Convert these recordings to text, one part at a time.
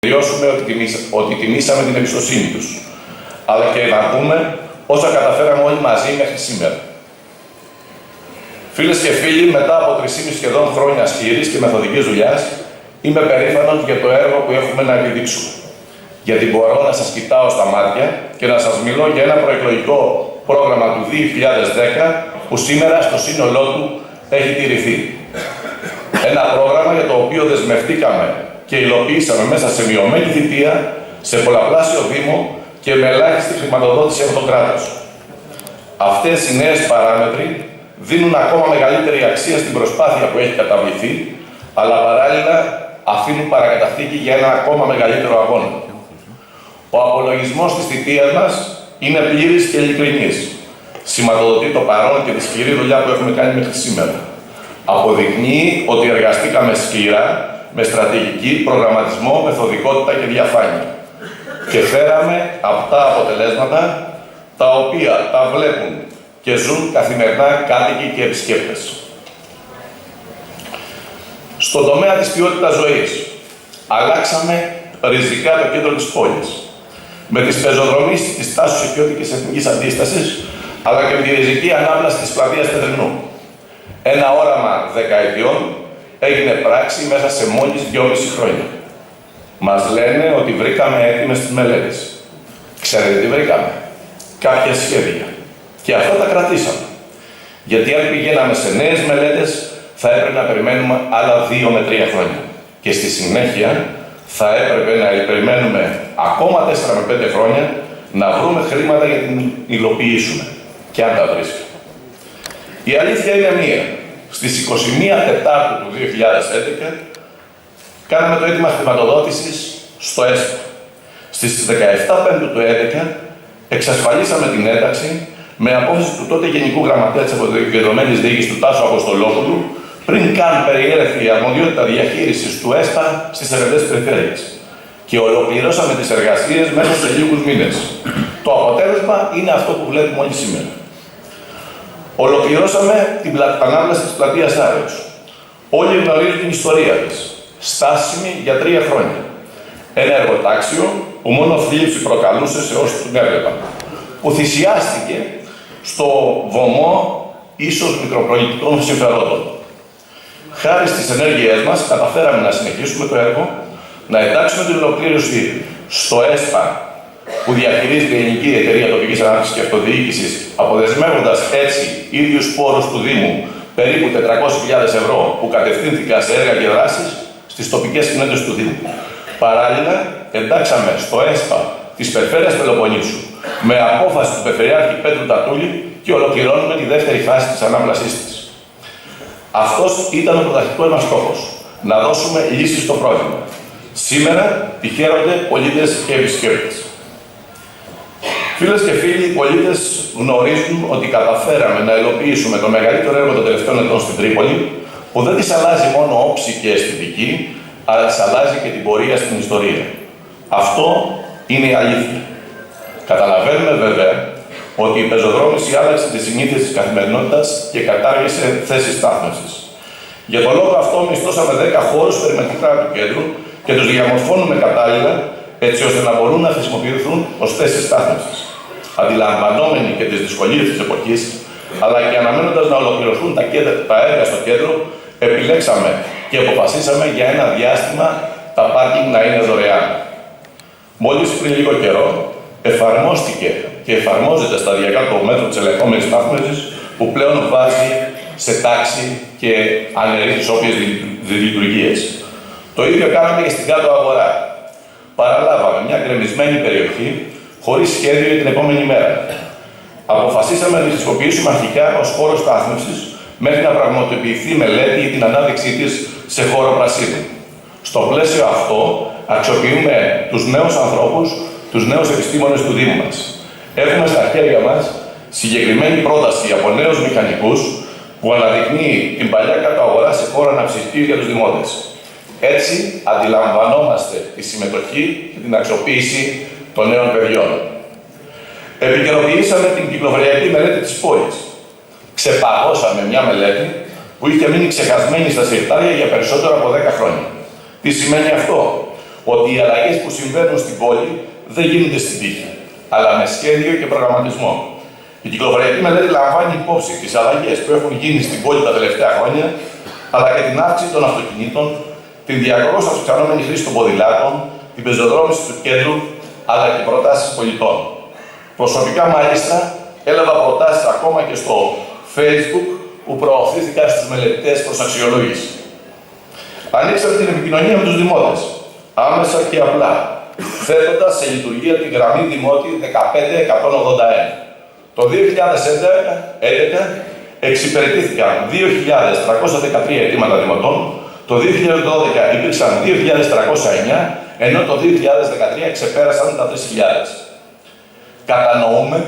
Τελειώσουμε ότι τιμήσαμε την εμπιστοσύνη τους, αλλά και να πούμε όσα καταφέραμε όλοι μαζί μέχρι σήμερα. Φίλες και φίλοι, μετά από 3,5 σχεδόν χρόνια σκληρής και μεθοδικής δουλειάς, είμαι περήφανος για το έργο που έχουμε να επιδείξουμε. Γιατί μπορώ να σας κοιτάω στα μάτια και να σας μιλώ για ένα προεκλογικό πρόγραμμα του 2010 που σήμερα στο σύνολό του έχει τηρηθεί. Ένα πρόγραμμα για το οποίο δεσμευτήκαμε και υλοποιήσαμε μέσα σε μειωμένη θητεία, σε πολλαπλάσιο Δήμο και με ελάχιστη χρηματοδότηση από το κράτος. Αυτές οι νέες παράμετροι δίνουν ακόμα μεγαλύτερη αξία στην προσπάθεια που έχει καταβληθεί, αλλά παράλληλα αφήνουν παρακαταθήκη για ένα ακόμα μεγαλύτερο αγώνα. Ο απολογισμός της θητείας μας είναι πλήρης και ειλικρινής. Σηματοδοτεί το παρόν και τη σκληρή δουλειά που έχουμε κάνει μέχρι σήμερα. Αποδεικνύει ότι εργαστήκαμε σκληρά, με στρατηγική, προγραμματισμό, μεθοδικότητα και διαφάνεια. Και φέραμε αυτά αποτελέσματα, τα οποία τα βλέπουν και ζουν καθημερινά κάτοικοι και επισκέπτες. Στον τομέα της ποιότητας ζωής, αλλάξαμε ριζικά το κέντρο της πόλης. Με τις πεζοδρομίες της τάσης οικειότητας και εθνικής αντίστασης, αλλά και με τη ριζική ανάπλαση της πλατείας Πετρινού. Ένα όραμα δεκαετιών έγινε πράξη μέσα σε μόλις 2,5 χρόνια. Μας λένε ότι βρήκαμε έτοιμες τις μελέτες. Ξέρετε τι βρήκαμε? Κάποια σχέδια. Και αυτά τα κρατήσαμε. Γιατί αν πηγαίναμε σε νέες μελέτες, θα έπρεπε να περιμένουμε άλλα 2 με 3 χρόνια. Και στη συνέχεια θα έπρεπε να περιμένουμε ακόμα 4 με 5 χρόνια να βρούμε χρήματα για την υλοποιήσουμε. Και αν τα βρίσκουμε. Η αλήθεια είναι μία. Στις 21 Τετάρτου του 2011 κάναμε το αίτημα χρηματοδότησης στο ΕΣΠΑ. Στις 17 Πέμπτου του 2011 εξασφαλίσαμε την ένταξη με απόφαση του τότε Γενικού Γραμματέα της Αποκεντρωμένης Διοίκησης του Τάσου Αποστολόπουλου, πριν καν περιέλθει η αρμοδιότητα διαχείρισης του ΕΣΠΑ στις ερευνές περιφέρειας. Και ολοκληρώσαμε τις εργασίες μέσα σε λίγους μήνες. Το αποτέλεσμα είναι αυτό που βλέπουμε όλοι σήμερα. Ολοκληρώσαμε την ανάπλαση της πλατείας Άρεως. Όλοι γνωρίζουν την ιστορία της. Στάσιμη για 3 χρόνια. Ένα εργοτάξιο που μόνο θλίψη προκαλούσε σε όσους την έβλεπαν. Που θυσιάστηκε στο βωμό ίσως μικροπολιτικών συμφερόντων. Χάρη στις ενέργειές μας, καταφέραμε να συνεχίσουμε το έργο, να εντάξουμε την ολοκλήρωση στο ΕΣΠΑ, που διαχειρίζεται η Ελληνική Εταιρεία Τοπικής Ανάπτυξης και Αυτοδιοίκησης, αποδεσμεύοντας έτσι ίδιους πόρους του Δήμου, περίπου 400.000 ευρώ, που κατευθύνθηκαν σε έργα και δράσεις στις τοπικές κοινότητες του Δήμου. Παράλληλα, εντάξαμε στο ΕΣΠΑ της Περιφέρειας Πελοποννήσου, με απόφαση του Περιφερειάρχη Πέτρου Τατούλη, και ολοκληρώνουμε τη δεύτερη φάση της ανάπλασής της. Αυτός ήταν ο πρωταρχικός μας στόχος, να δώσουμε λύσεις στο πρόβλημα. Σήμερα τη χαίρονται πολίτες και επισκέπτες. Φίλες και φίλοι, οι πολίτες γνωρίζουν ότι καταφέραμε να υλοποιήσουμε το μεγαλύτερο έργο των τελευταίων ετών στην Τρίπολη, που δεν της αλλάζει μόνο όψη και αισθητική, αλλά της αλλάζει και την πορεία στην ιστορία. Αυτό είναι η αλήθεια. Καταλαβαίνουμε βέβαια ότι η πεζοδρόμηση άλλαξε τις συνήθειες της καθημερινότητας και κατάργησε θέσεις στάθμευσης. Για τον λόγο αυτό, μισθώσαμε 10 χώρους περιμετρικά του κέντρου και τους διαμορφώνουμε κατάλληλα, έτσι ώστε να μπορούν να χρησιμοποιηθούν ως θέσεις στάθμευσης. Αντιλαμβανόμενοι και τις δυσκολίες της εποχής, αλλά και αναμένοντας να ολοκληρωθούν τα έργα στο κέντρο, επιλέξαμε και αποφασίσαμε για ένα διάστημα τα πάρκινγκ να είναι δωρεάν. Μόλις πριν λίγο καιρό, εφαρμόστηκε και εφαρμόζεται σταδιακά το μέτρο της ελεγχόμενης στάθμευσης, που πλέον βάζει σε τάξη και αναιρεί τις όποιες λειτουργίες. Το ίδιο κάναμε και στην κάτω αγορά. Παραλάβαμε μια γκρεμισμένη περιοχή χωρίς σχέδιο για την επόμενη μέρα. Αποφασίσαμε να τη χρησιμοποιήσουμε αρχικά ως χώρο στάθμευσης, μέχρι να πραγματοποιηθεί μελέτη για την ανάδειξή της σε χώρο πρασίνου. Στο πλαίσιο αυτό, αξιοποιούμε τους νέους ανθρώπους, τους νέους επιστήμονες του Δήμου μας. Έχουμε στα χέρια μας συγκεκριμένη πρόταση από νέους μηχανικούς, που αναδεικνύει την παλιά κάτω αγορά σε χώρο αναψυχτήριου για τους δημότες. Έτσι, αντιλαμβανόμαστε τη συμμετοχή και την αξιοποίηση των νέων παιδιών. Επικαιροποιήσαμε την κυκλοφοριακή μελέτη της πόλης. Ξεπαγώσαμε μια μελέτη που είχε μείνει ξεχασμένη στα συρτάρια για περισσότερο από 10 χρόνια. Τι σημαίνει αυτό? ότι οι αλλαγές που συμβαίνουν στην πόλη δεν γίνονται στην τύχη, αλλά με σχέδιο και προγραμματισμό. Η κυκλοφοριακή μελέτη λαμβάνει υπόψη τις αλλαγές που έχουν γίνει στην πόλη τα τελευταία χρόνια, αλλά και την αύξηση των αυτοκινήτων, την διαρκώς αυξανόμενη χρήση των ποδηλάτων, την πεζοδρόμηση του κέντρου, αλλά και προτάσεις πολιτών. Προσωπικά, μάλιστα, έλαβα προτάσεις ακόμα και στο Facebook που προωθήθηκαν στους μελετητές προς αξιολόγηση. Ανοίξαμε την επικοινωνία με τους δημότες, άμεσα και απλά, θέτοντας σε λειτουργία τη γραμμή Δημότη 15181. Το 2011 εξυπηρετήθηκαν 2.313 αιτήματα δημοτών, το 2012 υπήρξαν 2.309, ενώ το 2013 ξεπέρασαν τα 3.000. Κατανοούμε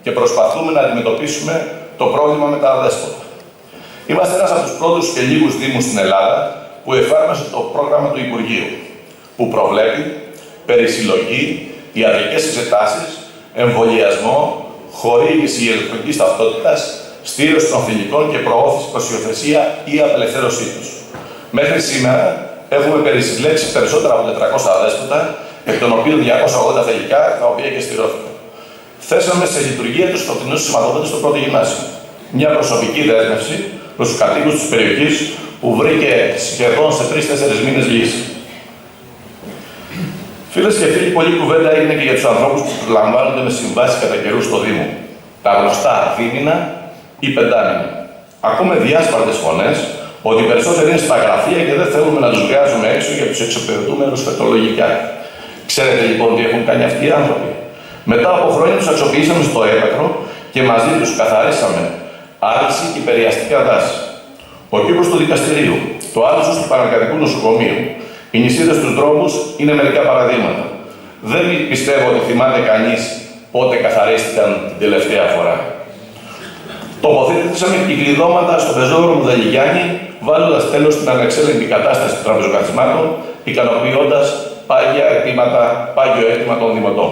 και προσπαθούμε να αντιμετωπίσουμε το πρόβλημα με τα αδέσποτα. Είμαστε ένας από τους πρώτους και λίγους δήμους στην Ελλάδα που εφάρμοσε το πρόγραμμα του Υπουργείου, που προβλέπει περισυλλογή, ιατρικές εξετάσεις, εμβολιασμό, χορήγηση ηλεκτρονικής ταυτότητας, στήρωση των θηλυκών και προώθηση προς υιοθεσία ή απελευθέρωσή τους. Μέχρι σήμερα έχουμε περισυλλέξει περισσότερα από 400 αδέσποτα, εκ των οποίων 280 θηλυκά, τα οποία και στηρώθηκαν. Θέσαμε σε λειτουργία τους φωτεινούς σηματοδότες στο πρώτο γυμνάσιο. Μια προσωπική δέσμευση προς τους κατοίκους της περιοχής που βρήκε σχεδόν σε 3-4 μήνες λύση. Φίλες και φίλοι, πολλή κουβέντα έγινε και για τους ανθρώπους που προσλαμβάνονται με συμβάσεις κατά καιρούς στο Δήμο. Τα γνωστά δίμηνα ή πεντάμηνα. Ακούμε διάσπαρτες φωνές ότι οι περισσότεροι είναι στα γραφεία και δεν θέλουμε να τους βγάζουμε έξω για τους εξυπηρετούμενους φετολογικά. Ξέρετε λοιπόν τι έχουν κάνει αυτοί οι άνθρωποι. Μετά από χρόνια τους αξιοποιήσαμε στο έπακρο και μαζί τους καθαρίσαμε άρρηση και περιαστικά δάση. Ο κήπος του δικαστηρίου, το άλυσος του Πανεργατικού Νοσοκομείου, οι νησίδες στους δρόμους είναι μερικά παραδείγματα. Δεν πιστεύω ότι θυμάται κανείς πότε καθαρίστηκαν την τελευταία φορά. Τοποθετήσαμε κυκλειδώματα στο πεζόδρομο Δελιγιάννη, βάζοντας τέλος στην ανεξέλεγκτη κατάσταση των τραπεζοκαθισμάτων, ικανοποιώντας πάγιο αίτημα των δημοτών.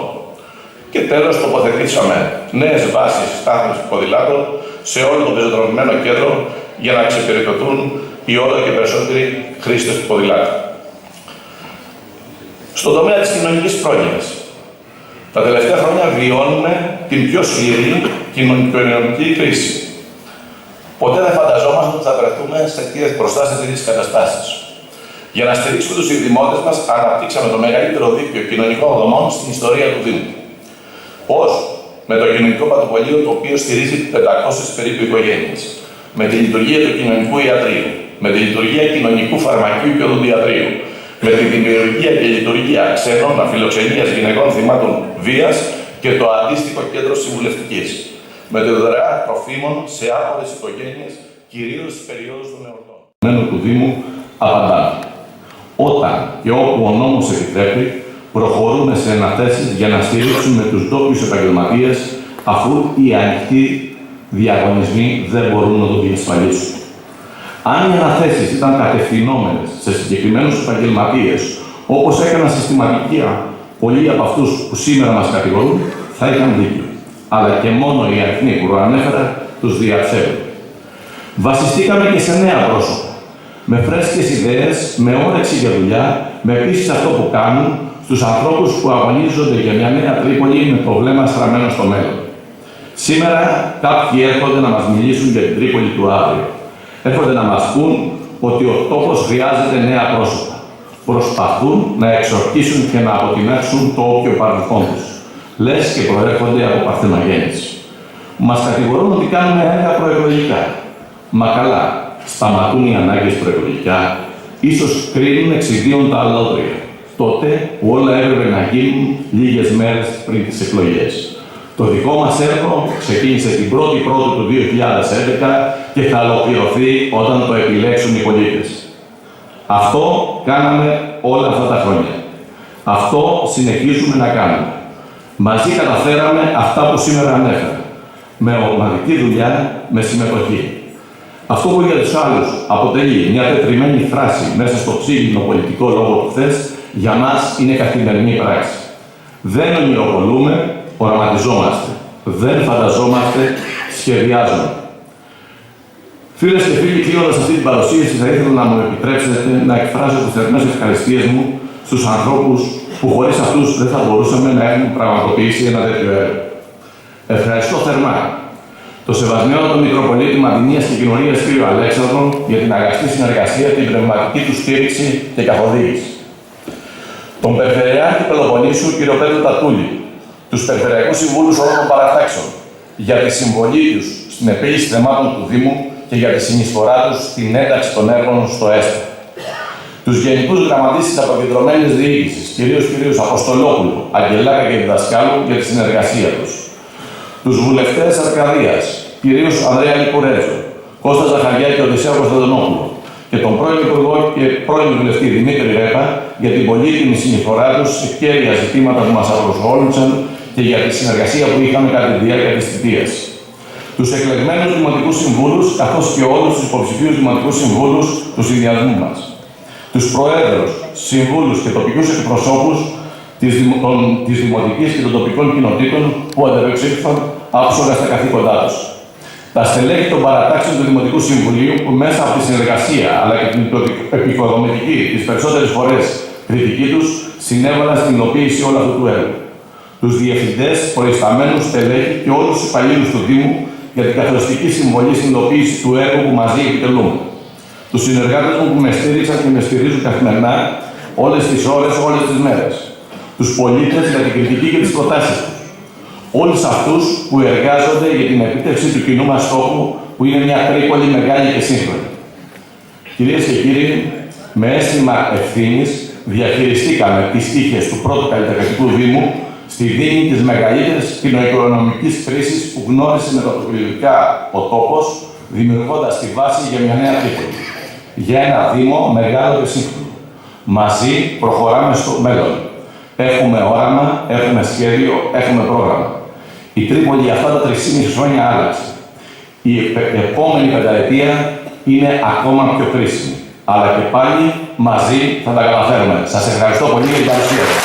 Και τέλος, τοποθετήσαμε νέες βάσεις στάθμης ποδηλάτων σε όλο το πεζοδρομημένο κέντρο για να εξυπηρετηθούν οι όλο και περισσότεροι χρήστες του ποδηλάτου. Στον τομέα της κοινωνικής πρόνοιας, τα τελευταία χρόνια βιώνουμε την πιο σκληρή κοινωνική κρίση. Ποτέ δεν φανταζόμασταν ότι θα βρεθούμε μπροστά σε τέτοιες καταστάσεις. Για να στηρίξουμε τους δημότες μας, αναπτύξαμε το μεγαλύτερο δίκτυο κοινωνικών δομών στην ιστορία του Δήμου. Πώς? Με το κοινωνικό πρωτοβουλίο, το οποίο στηρίζει 500 περίπου οικογένειες. Με τη λειτουργία του κοινωνικού ιατρείου. Με τη λειτουργία κοινωνικού φαρμακείου και οδοντιατρείου. Με τη δημιουργία και λειτουργία ξενών αφιλοξενίας γυναικών θυμάτων βίας και το αντίστοιχο κέντρο συμβουλευτικής. Με τη δωρεά τροφίμων σε άπορες οικογένειες, κυρίως στις περιόδους των εορτών. Του Δήμου απαντάμε. Όταν και όπου ο νόμος επιτρέπει, προχωρούμε σε αναθέσεις για να στηρίξουμε τους ντόπιους επαγγελματίες, αφού οι ανοιχτοί διαγωνισμοί δεν μπορούν να το διασφαλίσουν. Αν οι αναθέσεις ήταν κατευθυνόμενες σε συγκεκριμένους επαγγελματίες, όπως έκαναν συστηματικά πολλοί από αυτούς που σήμερα μας κατηγορούν, θα είχαν δίκιο. Αλλά και μόνο οι αριθμοί που προανέφερα τους διαψεύδουν. Βασιστήκαμε και σε νέα πρόσωπα, με φρέσκες ιδέες, με όρεξη για δουλειά, με πίστη σε αυτό που κάνουν, στους ανθρώπους που αγωνίζονται για μια νέα Τρίπολη με το βλέμμα στραμμένο στο μέλλον. Σήμερα κάποιοι έρχονται να μας μιλήσουν για την Τρίπολη του αύριο. Έρχονται να μας πούν ότι ο τόπος χρειάζεται νέα πρόσωπα. Προσπαθούν να εξορκίσουν και να αποτινάξουν το όποιο παρελθόν τους. Λες και προέρχονται από παρθενογέννηση. Μας κατηγορούν ότι κάνουμε έργα προεκλογικά. Μα καλά, σταματούν οι ανάγκες προεκλογικά, ίσως κρίνουν εξιδίων τα αλότρια. Τότε που όλα έπρεπε να γίνουν λίγες μέρες πριν τις εκλογές. Το δικό μας έργο ξεκίνησε την 1η Πρώτου του 2011 και θα ολοκληρωθεί όταν το επιλέξουν οι πολίτες. Αυτό κάναμε όλα αυτά τα χρόνια. Αυτό συνεχίζουμε να κάνουμε. Μαζί καταφέραμε αυτά που σήμερα ανέφερα. Με ομαδική δουλειά, με συμμετοχή. Αυτό που για τους άλλους αποτελεί μια τετριμένη φράση μέσα στο ξύλινο πολιτικό λόγο του χθες, για μας είναι καθημερινή πράξη. Δεν ονειροπολούμε, οραματιζόμαστε. Δεν φανταζόμαστε, σχεδιάζουμε. Φίλες και φίλοι, κλείνοντας αυτή την παρουσίαση, θα ήθελα να μου επιτρέψετε να εκφράσω τις θερμές ευχαριστίες μου στους ανθρώπους που χωρίς αυτούς δεν θα μπορούσαμε να έχουμε πραγματοποιήσει ένα τέτοιο έργο. Ευχαριστώ θερμά το Σεβασμιότατο Μητροπολίτη Μαδινίας και Κοινωνίας κ. Αλέξανδρο για την αγαστή συνεργασία, την πνευματική του στήριξη και καθοδήγηση. Τον Περιφερειάρχη Πελοποννήσου κ. Πέτρο Τατούλη, τους Περιφερειακούς Συμβούλους όλων των παρατάξεων για τη συμβολή τους στην επίλυση θεμάτων του Δήμου και για τη συνεισφορά τους στην ένταξη των έργων στο ΕΣΠΑ. Τους Γενικούς Γραμματείς της Αποκεντρωμένης Διοίκησης, κυρίως Αποστολόπουλου, Αγγελάκα και Διδασκάλου, για τη συνεργασία τους. Τους βουλευτές Αρκαδίας, κυρίως Ανδρέα Λικουρέτζο, Κώστα Ζαχαριά και Οδυσσέα Κωνσταντινόπουλο, και τον πρώην Υπουργό και πρώην Βουλευτή Δημήτρη Ρέπα για την πολύτιμη συνεισφορά τους σε κέρια ζητήματα που μας απασχόλησαν και για τη συνεργασία που είχαμε κατά τη διάρκεια της θητείας. Τους εκλεγμένους Δημοτικούς Συμβούλους, καθώς και όλους τους υποψηφίους Δημοτικούς Συμβούλους του συνδυασμού μας. Τους Προέδρους, Συμβούλους και τοπικούς εκπροσώπους της Δημοτικής και των τοπικών κοινοτήτων που ανταπεξήλθαν άψογα στα καθήκοντά τους. Τα στελέχη των παρατάξεων του Δημοτικού Συμβουλίου που μέσα από τη συνεργασία αλλά και την επικοδομητική, τις περισσότερες φορές κριτική τους, συνέβαλαν στην υλοποίηση όλου αυτού του έργου. Τους διευθυντές, προϊσταμένους στελέχη και όλους τους υπαλλήλους του Δήμου για την καθοριστική συμβολή στην υλοποίηση του έργου που μαζί επιτελούμε. Τους συνεργάτες μου που με στήριξαν και με στηρίζουν καθημερινά όλες τις ώρες, όλες τις μέρες. Τους πολίτες για την κριτική και τις προτάσεις τους. Όλους αυτούς που εργάζονται για την επίτευξη του κοινού μας στόχου, που είναι μια Τρίπολη μεγάλη και σύγχρονη. Κυρίες και κύριοι, με αίσθημα ευθύνης διαχειριστήκαμε τις τύχες του πρώτου καλλιτεχνικού Δήμου στη δίνη της μεγαλύτερης κοινοοικονομικής κρίσης που γνώρισε μεταπολιτικά ο τόπος, δημιουργώντας τη βάση για μια νέα Τρίπολη. Για ένα Δήμο μεγάλο και σύγχρονο. Μαζί προχωράμε στο μέλλον. Έχουμε όραμα, έχουμε σχέδιο, έχουμε πρόγραμμα. Η Τρίπολη αυτά τα 3,5 χρόνια άλλαξε. Η επόμενη πενταετία είναι ακόμα πιο κρίσιμη. Αλλά και πάλι μαζί θα τα καταφέρουμε. Σας ευχαριστώ πολύ για την παρουσία σας.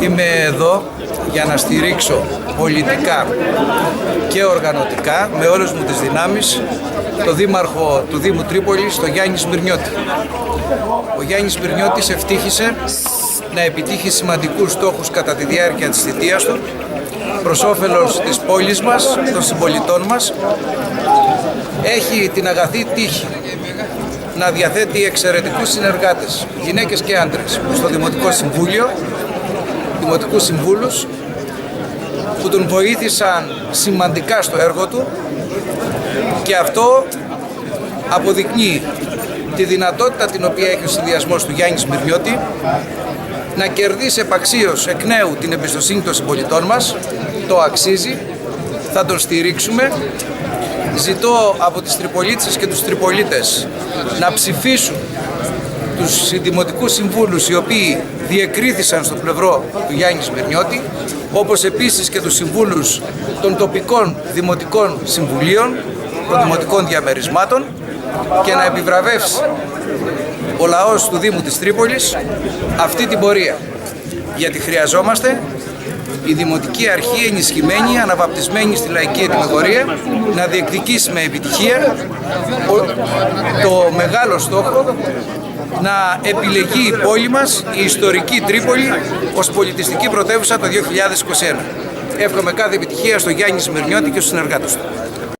Είμαι εδώ για να στηρίξω πολιτικά και οργανωτικά με όλες μου τις δυνάμεις το Δήμαρχο του Δήμου Τρίπολης, τον Γιάννη Σμυρνιώτη. Ο Γιάννης Σμυρνιώτης ευτύχησε να επιτύχει σημαντικούς στόχους κατά τη διάρκεια της θητείας του προς όφελος της πόλης μας, των συμπολιτών μας. Έχει την αγαθή τύχη να διαθέτει εξαιρετικούς συνεργάτες, γυναίκες και άντρες, στο Δημοτικό Συμβούλιο, Δημοτικούς Συμβούλους, που τον βοήθησαν σημαντικά στο έργο του, και αυτό αποδεικνύει τη δυνατότητα την οποία έχει ο συνδυασμός του Γιάννη Σμυρνιώτη να κερδίσει επαξίως εκ νέου την εμπιστοσύνη των συμπολιτών μας. Το αξίζει, θα τον στηρίξουμε. Ζητώ από τις Τριπολίτσες και τους Τριπολίτες να ψηφίσουν τους δημοτικούς συμβούλους οι οποίοι διεκρίθησαν στο πλευρό του Γιάννη Σμυρνιώτη, όπως επίσης και τους συμβούλους των τοπικών δημοτικών συμβουλίων, των δημοτικών διαμερισμάτων, και να επιβραβεύσει ο λαός του Δήμου της Τρίπολης αυτή την πορεία. Γιατί χρειαζόμαστε η Δημοτική Αρχή ενισχυμένη, αναβαπτισμένη στη λαϊκή ετοιμιγορία, να διεκδικήσει με επιτυχία το μεγάλο στόχο να επιλεγεί η πόλη μας, η ιστορική Τρίπολη, ως πολιτιστική πρωτεύουσα το 2021. Εύχομαι κάθε επιτυχία στο Γιάννη Σμυρνιώτη και στους συνεργάτες του.